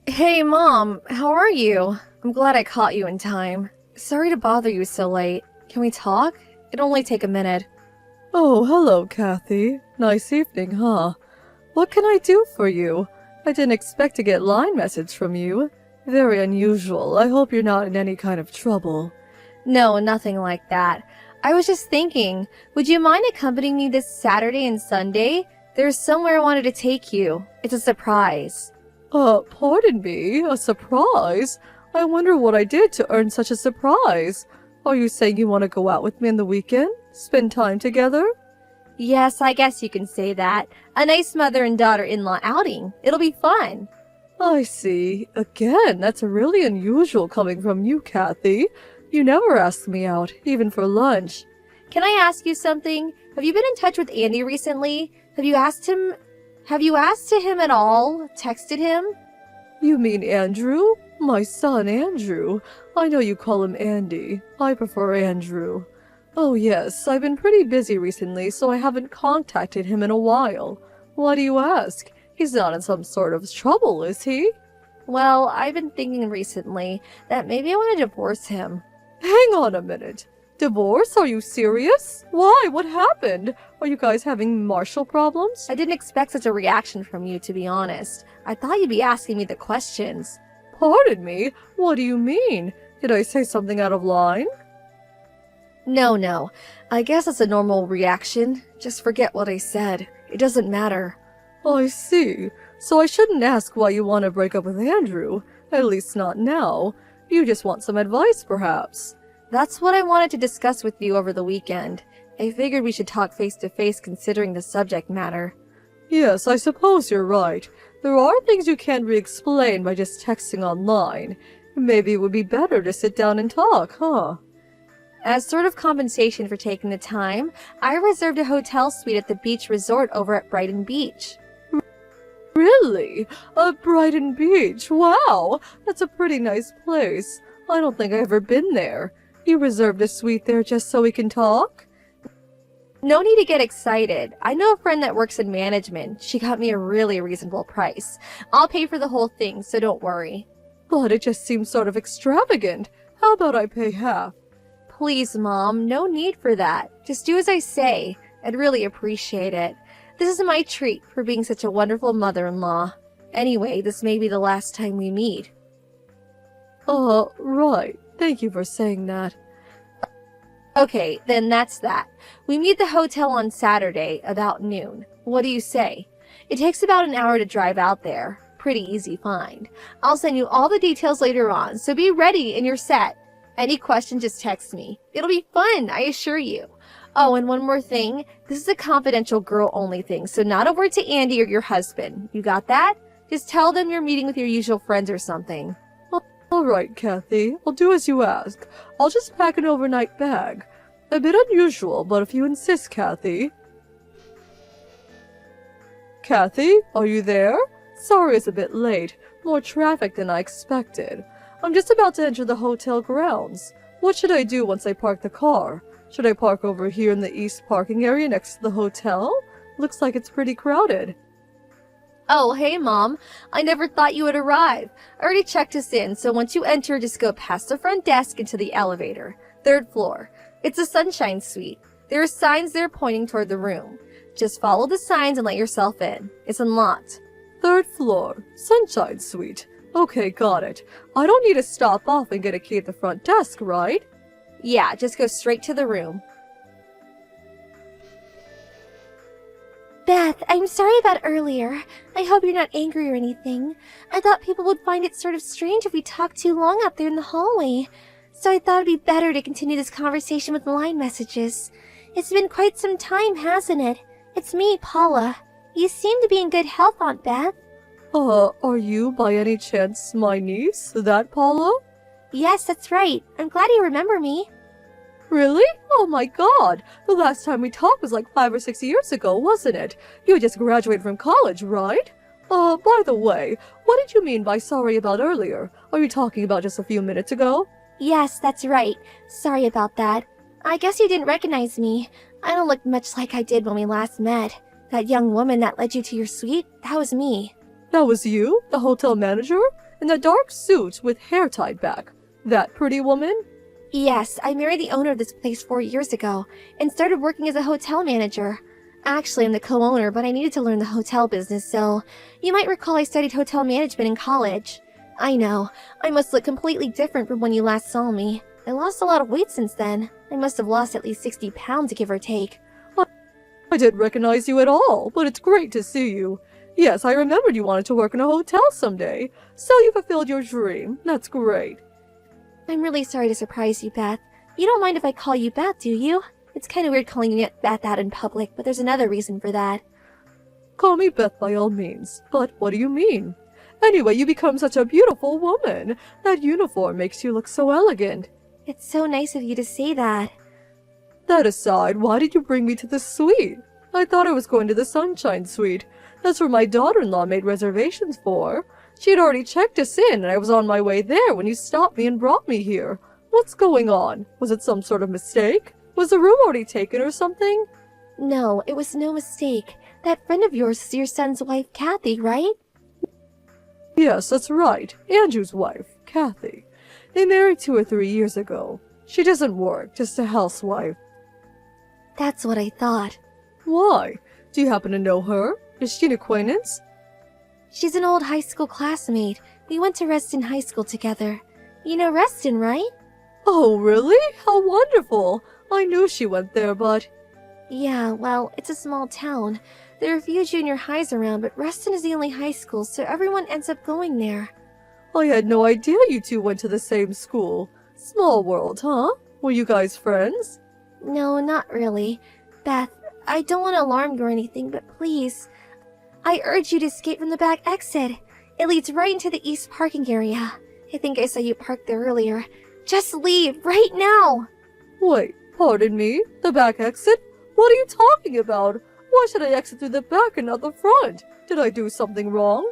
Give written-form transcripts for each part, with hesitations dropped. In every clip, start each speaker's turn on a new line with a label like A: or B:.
A: Hey, Mom, how are you? I'm glad I caught you in time. Sorry to bother you so late. Can we talk? It'll only take a minute.
B: Oh, hello, Kathy. Nice evening, huh? What can I do for you? I didn't expect to get line message from you. Very unusual. I hope you're not in any kind of trouble.
A: No, nothing like that. I was just thinking, would you mind accompanying me this Saturday and Sunday? There's somewhere I wanted to take you. It's a surprise.
B: Pardon me? A surprise? I wonder what I did to earn such a surprise. Are you saying you want to go out with me on the weekend? Spend time together?
A: Yes, I guess you can say that. A nice mother and daughter-in-law outing. It'll be fun.
B: I see. Again, that's really unusual coming from you, Kathy. You never ask me out, even for lunch.
A: Can I ask you something? Have you been in touch with Andy recently? Have you asked to him at all? Texted him?
B: You mean Andrew? My son, Andrew. I know you call him Andy. I prefer Andrew. Oh yes, I've been pretty busy recently, so I haven't contacted him in a while. Why do you ask? He's not in some sort of trouble, is he?
A: Well, I've been thinking recently that maybe I want to divorce him.
B: Hang on a minute. Divorce? Are you serious? Why? What happened? Are you guys having marital problems?
A: I didn't expect such a reaction from you, to be honest. I thought you'd be asking me the questions.
B: Pardon me? What do you mean? Did I say something out of line?
A: No. I guess it's a normal reaction. Just forget what I said. It doesn't matter.
B: I see. So I shouldn't ask why you want to break up with Andrew. At least not now. You just want some advice, perhaps.
A: That's what I wanted to discuss with you over the weekend. I figured we should talk face to face considering the subject matter.
B: Yes, I suppose you're right. There are things you can't re-explain by just texting online. Maybe it would be better to sit down and talk, huh?
A: As sort of compensation for taking the time, I reserved a hotel suite at the beach resort over at Brighton Beach.
B: Really? Brighton Beach? Wow! That's a pretty nice place. I don't think I've ever been there. You reserved a suite there just so we can talk?
A: No need to get excited. I know a friend that works in management. She got me a really reasonable price. I'll pay for the whole thing, so don't worry.
B: But it just seems sort of extravagant. How about I pay half?
A: Please, Mom, no need for that. Just do as I say. I'd really appreciate it. This is my treat for being such a wonderful mother-in-law. Anyway, this may be the last time we meet.
B: Right. Thank you for saying that.
A: Okay, then that's that. We meet the hotel on Saturday, about noon. What do you say? It takes about an hour to drive out there. Pretty easy find. I'll send you all the details later on, so be ready and you're set. Any question, just text me. It'll be fun, I assure you. Oh, and one more thing. This is a confidential girl-only thing, so not a word to Andy or your husband. You got that? Just tell them you're meeting with your usual friends or something.
B: All right, Kathy. I'll do as you ask. I'll just pack an overnight bag. A bit unusual, but if you insist, Kathy. Kathy, are you there? Sorry it's a bit late. More traffic than I expected. I'm just about to enter the hotel grounds. What should I do once I park the car? Should I park over here in the east parking area next to the hotel? Looks like it's pretty crowded.
A: Oh, hey, Mom. I never thought you would arrive. I already checked us in, so once you enter, just go past the front desk into the elevator. 3rd floor. It's a sunshine suite. There are signs there pointing toward the room. Just follow the signs and let yourself in. It's unlocked.
B: 3rd floor. Sunshine suite. Okay, got it. I don't need to stop off and get a key at the front desk, right?
A: Yeah, just go straight to the room. Beth, I'm sorry about earlier. I hope you're not angry or anything. I thought people would find it sort of strange if we talked too long out there in the hallway. So I thought it'd be better to continue this conversation with line messages. It's been quite some time, hasn't it? It's me, Paula. You seem to be in good health, Aunt Beth.
B: Are you by any chance my niece, that Paula?
A: Yes, that's right. I'm glad you remember me.
B: Really? Oh my god! The last time we talked was like 5 or 6 years ago, wasn't it? You had just graduated from college, right? By the way, what did you mean by sorry about earlier? Are you talking about just a few minutes ago?
A: Yes, that's right. Sorry about that. I guess you didn't recognize me. I don't look much like I did when we last met. That young woman that led you to your suite, that was me.
B: That was you? The hotel manager? in a dark suit with hair tied back. That pretty woman?
A: Yes, I married the owner of this place 4 years ago and started working as a hotel manager. Actually, I'm the co-owner, but I needed to learn the hotel business, so you might recall I studied hotel management in college. I know, I must look completely different from when you last saw me. I lost a lot of weight since then. I must have lost at least 60 pounds, give or take.
B: I didn't recognize you at all, but it's great to see you. Yes, I remembered you wanted to work in a hotel someday, so you fulfilled your dream. That's great.
A: I'm really sorry to surprise you, Beth. You don't mind if I call you Beth, do you? It's kind of weird calling you Beth out in public, but there's another reason for that.
B: Call me Beth by all means, but what do you mean? Anyway, you become such a beautiful woman. That uniform makes you look so elegant.
A: It's so nice of you to say that.
B: That aside, why did you bring me to the suite? I thought I was going to the Sunshine Suite. That's where my daughter-in-law made reservations for. She had already checked us in, and I was on my way there when you stopped me and brought me here. What's going on? Was it some sort of mistake? Was the room already taken or something?
A: No, it was no mistake. That friend of yours is your son's wife, Kathy, right?
B: Yes, that's right. Andrew's wife, Kathy. They married 2 or 3 years ago. She doesn't work, just a housewife.
A: That's what I thought.
B: Why? Do you happen to know her? Is she an acquaintance?
A: She's an old high school classmate. We went to Reston High School together. You know Reston, right?
B: Oh, really? How wonderful! I knew she went there, but...
A: Yeah, well, it's a small town. There are a few junior highs around, but Reston is the only high school, so everyone ends up going there.
B: I had no idea you two went to the same school. Small world, huh? Were you guys friends?
A: No, not really. Beth, I don't want to alarm you or anything, but please, I urge you to escape from the back exit. It leads right into the east parking area. I think I saw you parked there earlier. Just leave, right now!
B: Wait, pardon me? The back exit? What are you talking about? Why should I exit through the back and not the front? Did I do something wrong?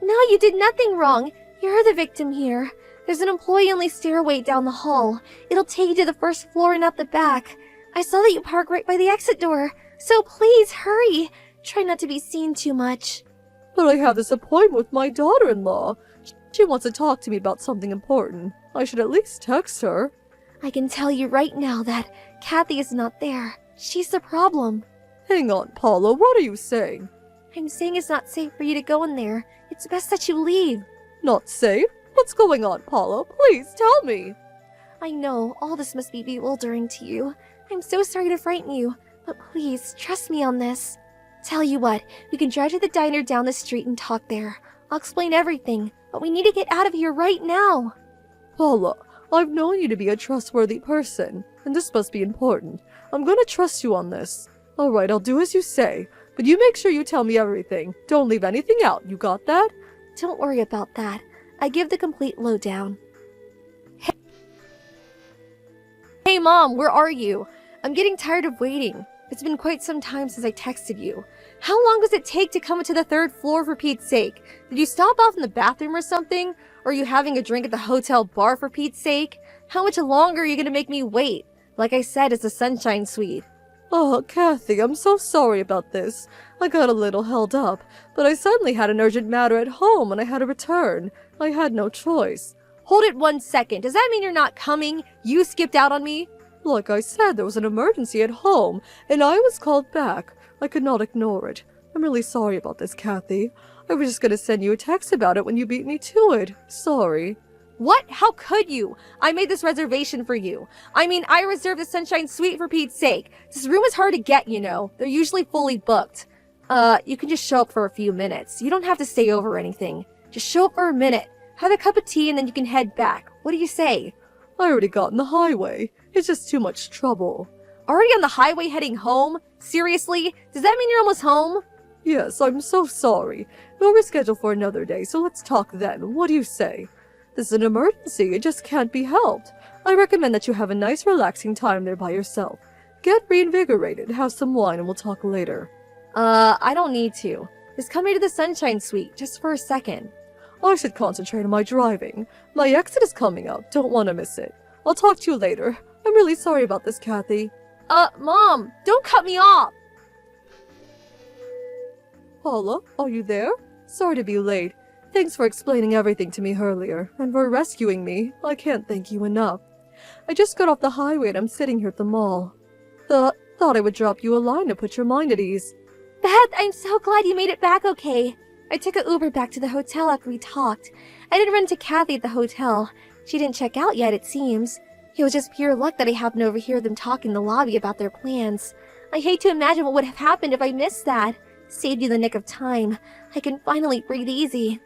A: No, you did nothing wrong. You're the victim here. There's an employee-only stairway down the hall. It'll take you to the first floor and out the back. I saw that you parked right by the exit door, so please hurry. Try not to be seen too much.
B: But I have this appointment with my daughter-in-law. She wants to talk to me about something important. I should at least text her.
A: I can tell you right now that Kathy is not there. She's the problem.
B: Hang on, Paula, what are you saying?
A: I'm saying it's not safe for you to go in there. It's best that you leave.
B: Not safe? What's going on, Paula? Please tell me.
A: I know, all this must be bewildering to you. I'm so sorry to frighten you, but please, trust me on this. Tell you what, we can drive to the diner down the street and talk there. I'll explain everything, but we need to get out of here right now.
B: Paula, I've known you to be a trustworthy person, and this must be important. I'm going to trust you on this. All right, I'll do as you say, but you make sure you tell me everything. Don't leave anything out, you got that?
A: Don't worry about that. I give the complete lowdown. Hey Mom, where are you? I'm getting tired of waiting. It's been quite some time since I texted you. How long does it take to come to the 3rd floor, for Pete's sake? Did you stop off in the bathroom or something? Or are you having a drink at the hotel bar, for Pete's sake? How much longer are you gonna make me wait? Like I said, it's a Sunshine Suite.
B: Oh, Kathy, I'm so sorry about this. I got a little held up, but I suddenly had an urgent matter at home and I had to return. I had no choice.
A: Hold it 1 second. Does that mean you're not coming? You skipped out on me?
B: Like I said, there was an emergency at home, and I was called back. I could not ignore it. I'm really sorry about this, Kathy. I was just gonna send you a text about it when you beat me to it. Sorry.
A: What? How could you? I made this reservation for you. I mean, I reserved the Sunshine Suite for Pete's sake. This room is hard to get, you know. They're usually fully booked. You can just show up for a few minutes. You don't have to stay over or anything. Just show up for a minute. Have a cup of tea and then you can head back. What do you say?
B: I already got in the highway. It's just too much trouble.
A: Already on the highway heading home? Seriously? Does that mean you're almost home?
B: Yes, I'm so sorry. We'll reschedule for another day, so let's talk then. What do you say? This is an emergency. It just can't be helped. I recommend that you have a nice relaxing time there by yourself. Get reinvigorated, have some wine, and we'll talk later.
A: I don't need to. Just come here to the Sunshine Suite, just for a second.
B: I should concentrate on my driving. My exit is coming up. Don't want to miss it. I'll talk to you later. I'm really sorry about this, Kathy.
A: Mom, don't cut me off!
B: Paula, are you there? Sorry to be late. Thanks for explaining everything to me earlier, and for rescuing me. I can't thank you enough. I just got off the highway and I'm sitting here at the mall. Thought I would drop you a line to put your mind at ease.
A: Beth, I'm so glad you made it back okay. I took an Uber back to the hotel after we talked. I didn't run into Kathy at the hotel. She didn't check out yet, it seems. It was just pure luck that I happened to overhear them talk in the lobby about their plans. I hate to imagine what would have happened if I missed that. Saved you the nick of time. I can finally breathe easy.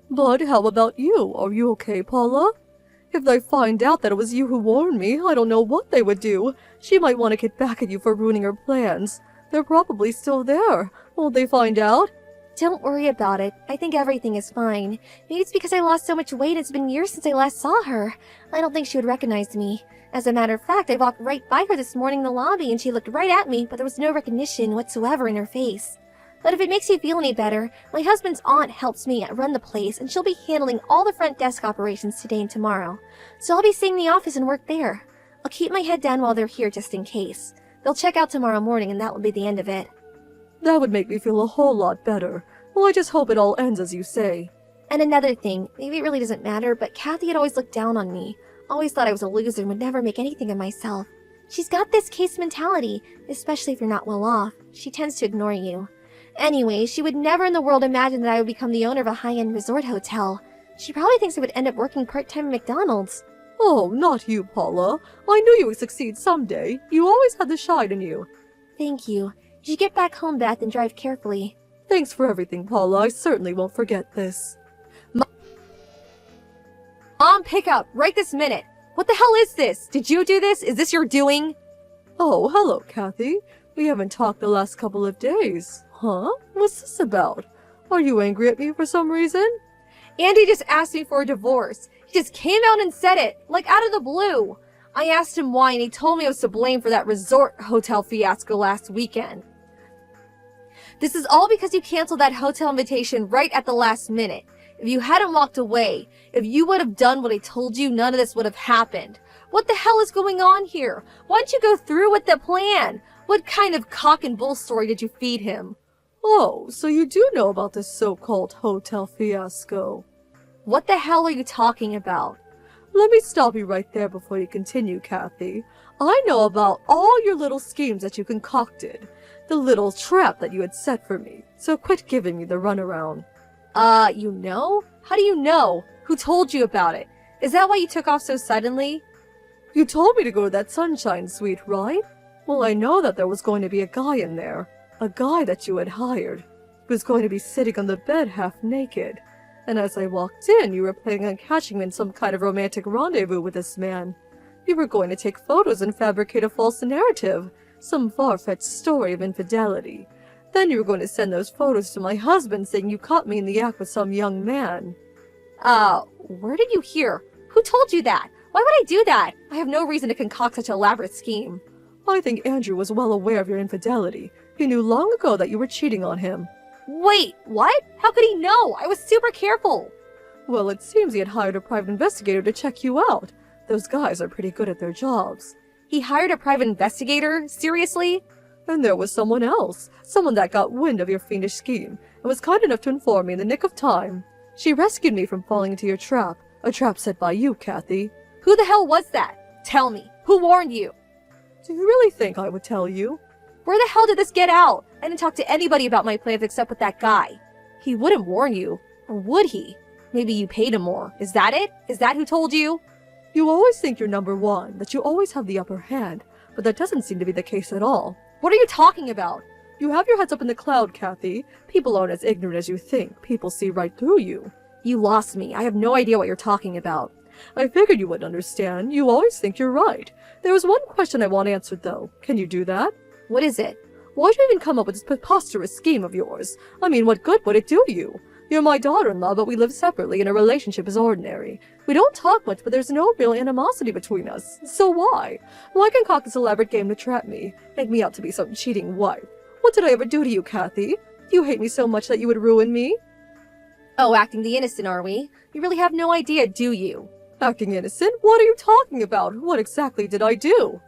B: But how about you? Are you okay, Paula? If they find out that it was you who warned me, I don't know what they would do. She might want to get back at you for ruining her plans. They're probably still there. Won't they find out?
A: Don't worry about it. I think everything is fine. Maybe it's because I lost so much weight. It's been years since I last saw her. I don't think she would recognize me. As a matter of fact, I walked right by her this morning in the lobby and she looked right at me, but there was no recognition whatsoever in her face. But if it makes you feel any better, my husband's aunt helps me run the place and she'll be handling all the front desk operations today and tomorrow. So I'll be staying in the office and work there. I'll keep my head down while they're here just in case. They'll check out tomorrow morning and that will be the end of it.
B: That would make me feel a whole lot better. Well, I just hope it all ends as you say.
A: And another thing, maybe it really doesn't matter, but Kathy had always looked down on me. Always thought I was a loser and would never make anything of myself. She's got this case mentality, especially if you're not well off. She tends to ignore you. Anyway, she would never in the world imagine that I would become the owner of a high-end resort hotel. She probably thinks I would end up working part-time at McDonald's.
B: Oh, not you, Paula. I knew you would succeed someday. You always had the shine in you.
A: Thank you. You should get back home, Beth, and drive carefully.
B: Thanks for everything, Paula. I certainly won't forget this.
A: Mom, pick up, right this minute. What the hell is this? Did you do this? Is this your doing?
B: Oh, hello, Kathy. We haven't talked the last couple of days. Huh? What's this about? Are you angry at me for some reason?
A: Andy just asked me for a divorce. He just came out and said it, like out of the blue. I asked him why and he told me I was to blame for that resort hotel fiasco last weekend. This is all because you canceled that hotel invitation right at the last minute. If you hadn't walked away, if you would have done what I told you, none of this would have happened. What the hell is going on here? Why didn't you go through with the plan? What kind of cock and bull story did you feed him?
B: Oh, so you do know about this so-called hotel fiasco.
A: What the hell are you talking about?
B: Let me stop you right there before you continue, Kathy. I know about all your little schemes that you concocted. The little trap that you had set for me. So quit giving me the runaround.
A: You know? How do you know? Who told you about it? Is that why you took off so suddenly?
B: You told me to go to that Sunshine Suite, right? Well, I know that there was going to be a guy in there. A guy that you had hired. He was going to be sitting on the bed half naked. And as I walked in, you were planning on catching me in some kind of romantic rendezvous with this man. You were going to take photos and fabricate a false narrative. Some far-fetched story of infidelity. Then you were going to send those photos to my husband saying you caught me in the act with some young man.
A: Where did you hear? Who told you that? Why would I do that? I have no reason to concoct such an elaborate scheme.
B: I think Andrew was well aware of your infidelity. He knew long ago that you were cheating on him.
A: Wait, what? How could he know? I was super careful.
B: Well, it seems he had hired a private investigator to check you out. Those guys are pretty good at their jobs.
A: He hired a private investigator? Seriously?
B: And there was someone else. Someone that got wind of your fiendish scheme, and was kind enough to inform me in the nick of time. She rescued me from falling into your trap. A trap set by you, Kathy.
A: Who the hell was that? Tell me. Who warned you?
B: Do you really think I would tell you?
A: Where the hell did this get out? I didn't talk to anybody about my plans except with that guy. He wouldn't warn you. Or would he? Maybe you paid him more. Is that it? Is that who told you?
B: You always think you're number one, that you always have the upper hand, but that doesn't seem to be the case at all.
A: What are you talking about?
B: You have your heads up in the cloud, Kathy. People aren't as ignorant as you think. People see right through you.
A: You lost me. I have no idea what you're talking about.
B: I figured you wouldn't understand. You always think you're right. There was one question I want answered, though. Can you do that?
A: What is it?
B: Why'd you even come up with this preposterous scheme of yours? I mean, what good would it do you? You're my daughter-in-law, but we live separately and our relationship is ordinary. We don't talk much, but there's no real animosity between us. So why? Why concoct this elaborate game to trap me? Make me out to be some cheating wife? What did I ever do to you, Kathy? Do you hate me so much that you would ruin me?
A: Oh, acting the innocent, are we? You really have no idea, do you?
B: Acting innocent? What are you talking about? What exactly did I do?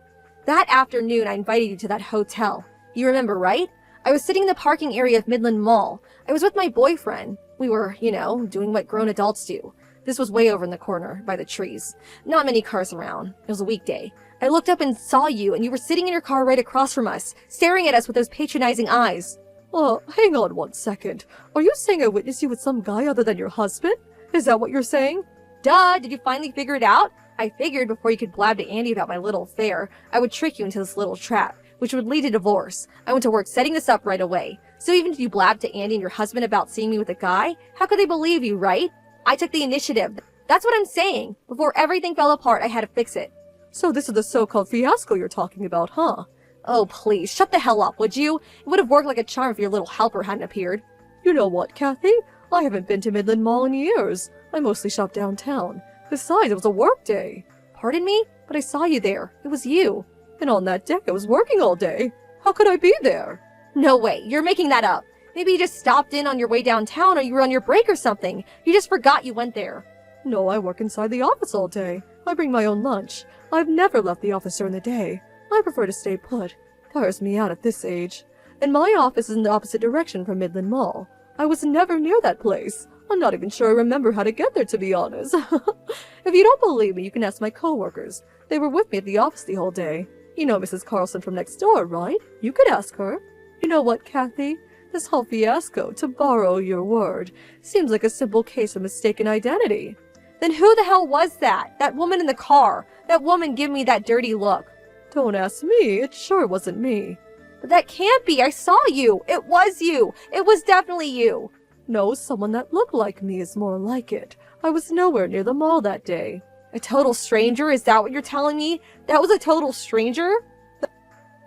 A: That afternoon, I invited you to that hotel. You remember, right? I was sitting in the parking area of Midland Mall. I was with my boyfriend. We were, doing what grown adults do. This was way over in the corner, by the trees. Not many cars around. It was a weekday. I looked up and saw you, and you were sitting in your car right across from us, staring at us with those patronizing eyes.
B: Hang on 1 second. Are you saying I witnessed you with some guy other than your husband? Is that what you're saying?
A: Duh, did you finally figure it out? I figured before you could blab to Andy about my little affair, I would trick you into this little trap, which would lead to divorce. I went to work setting this up right away. So even if you blabbed to Andy and your husband about seeing me with a guy, how could they believe you, right? I took the initiative. That's what I'm saying. Before everything fell apart, I had to fix it.
B: So this is the so-called fiasco you're talking about, huh?
A: Oh, please, shut the hell up, would you? It would have worked like a charm if your little helper hadn't appeared.
B: You know what, Kathy? I haven't been to Midland Mall in years. I mostly shop downtown. Besides, it was a work day.
A: Pardon me? But I saw you there. It was you.
B: And on that day, I was working all day. How could I be there?
A: No way, you're making that up. Maybe you just stopped in on your way downtown or you were on your break or something. You just forgot you went there.
B: No, I work inside the office all day. I bring my own lunch. I've never left the office during the day. I prefer to stay put. Tires me out at this age. And my office is in the opposite direction from Midland Mall. I was never near that place. I'm not even sure I remember how to get there, to be honest. If you don't believe me, you can ask my coworkers. They were with me at the office the whole day. You know Mrs. Carlson from next door, right? You could ask her. You know what, Kathy? This whole fiasco, to borrow your word, seems like a simple case of mistaken identity.
A: Then who the hell was that? That woman in the car. That woman giving me that dirty look.
B: Don't ask me. It sure wasn't me.
A: But that can't be. I saw you. It was you. It was definitely you.
B: No, someone that looked like me is more like it. I was nowhere near the mall that day.
A: A total stranger? Is that what you're telling me? That was a total stranger?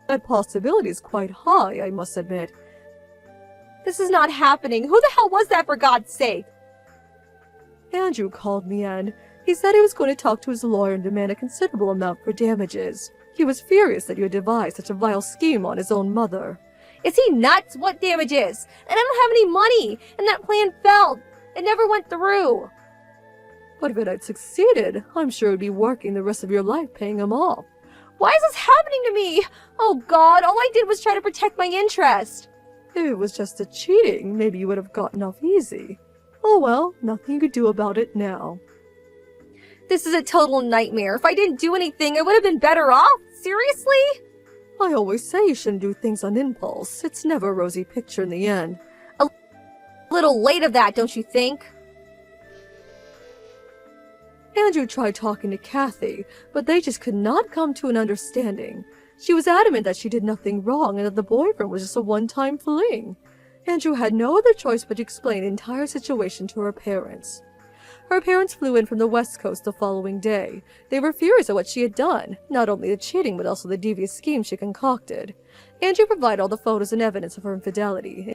B: That possibility is quite high, I must admit.
A: This is not happening. Who the hell was that, for God's sake?
B: Andrew called me, and he said he was going to talk to his lawyer and demand a considerable amount for damages. He was furious that you had devised such a vile scheme on his own mother.
A: Is he nuts? What damages? And I don't have any money, and that plan failed. It never went through.
B: But if it had succeeded, I'm sure you'd be working the rest of your life paying him off.
A: Why is this happening to me? Oh God, all I did was try to protect my interest.
B: If it was just a cheating, maybe you would have gotten off easy. Oh well, nothing you could do about it now.
A: This is a total nightmare. If I didn't do anything, I would have been better off. Seriously?
B: I always say you shouldn't do things on impulse. It's never a rosy picture in the end.
A: A little late of that, don't you think?
B: Andrew tried talking to Kathy, but they just could not come to an understanding. She was adamant that she did nothing wrong and that the boyfriend was just a one-time fling. Andrew had no other choice but to explain the entire situation to her parents. Her parents flew in from the West Coast the following day. They were furious at what she had done, not only the cheating but also the devious scheme she concocted. Andrew provided all the photos and evidence of her infidelity,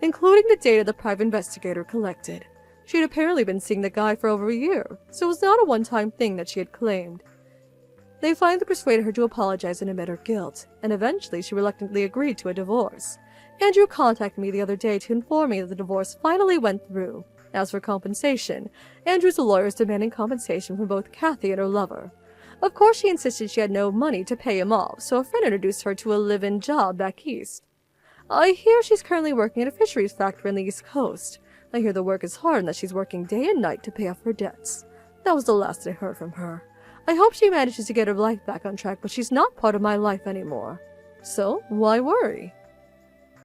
B: including the data the private investigator collected. She had apparently been seeing the guy for over a year, so it was not a one-time thing that she had claimed. They finally persuaded her to apologize and admit her guilt, and eventually she reluctantly agreed to a divorce. Andrew contacted me the other day to inform me that the divorce finally went through. As for compensation, Andrew's lawyer is demanding compensation from both Kathy and her lover. Of course, she insisted she had no money to pay him off, so a friend introduced her to a live-in job back east. I hear she's currently working at a fisheries factory on the East Coast. I hear the work is hard and that she's working day and night to pay off her debts. That was the last I heard from her. I hope she manages to get her life back on track, but she's not part of my life anymore. So, why worry?